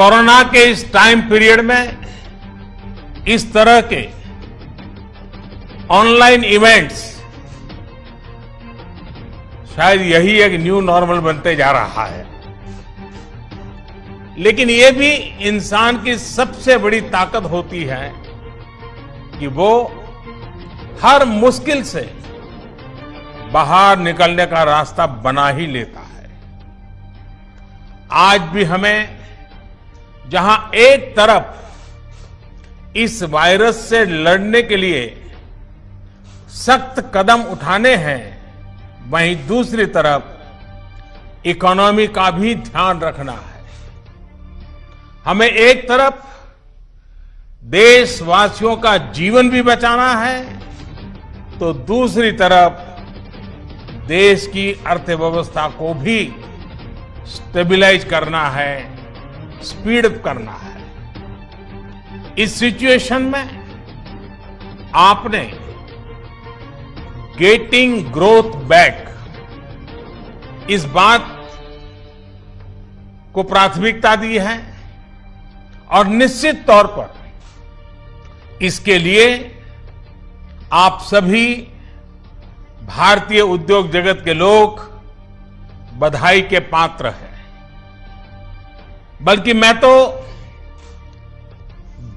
Corona के इस time period में इस तरह के ऑनलाइन इवेंट्स शायद यही एक न्यू नॉर्मल बनते जा रहा है। लेकिन ये भी इंसान की सबसे बड़ी ताकत होती है कि वो हर मुश्किल से बाहर निकलने का रास्ता बना ही लेता है। आज भी हमें जहां एक तरफ इस वायरस से लड़ने के लिए सख्त कदम उठाने हैं, वहीं दूसरी तरफ इकोनॉमी का भी ध्यान रखना है। हमें एक तरफ देशवासियों का जीवन भी बचाना है, तो दूसरी तरफ देश की अर्थव्यवस्था को भी स्टेबलाइज करना है, स्पीड अप करना है। इस सिचुएशन में आपने गेटिंग ग्रोथ बैक इस बात को प्राथमिकता दी है और निश्चित तौर पर इसके लिए आप सभी भारतीय उद्योग जगत के लोग बधाई के पात्र हैं। बल्कि मैं तो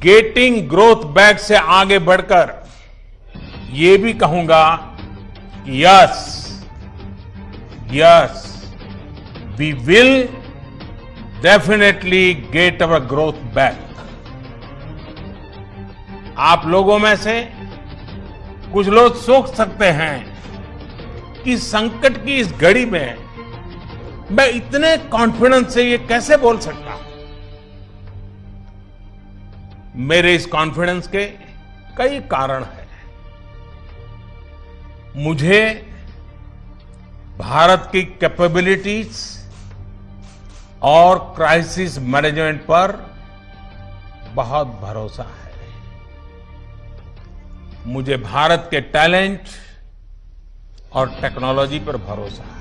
गेटिंग ग्रोथ बैक से आगे बढ़कर ये भी कहूंगा कि yes we will definitely get our growth back. आप लोगों में से कुछ लोग सोच सकते हैं कि संकट की इस घड़ी में मैं इतने कॉन्फिडेंस से ये कैसे बोल सकता हूं। मेरे इस कॉन्फिडेंस के कई कारण हैं। मुझे भारत की कैपेबिलिटीज और क्राइसिस मैनेजमेंट पर बहुत भरोसा है। मुझे भारत के टैलेंट और टेक्नोलॉजी पर भरोसा है।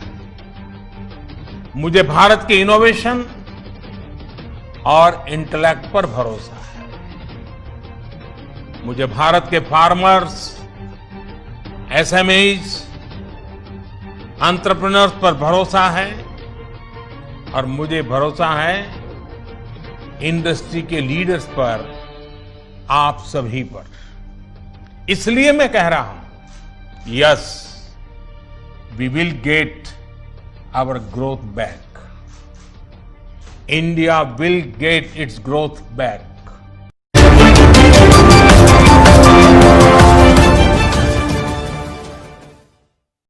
मुझे भारत के इनोवेशन और इंटेलेक्ट पर भरोसा है। मुझे भारत के फार्मर्स, एसएमईज, एंटरप्रेन्योर्स पर भरोसा है और मुझे भरोसा है इंडस्ट्री के लीडर्स पर, आप सभी पर। इसलिए मैं कह रहा हूं yes we will get our growth back. India will get its growth back.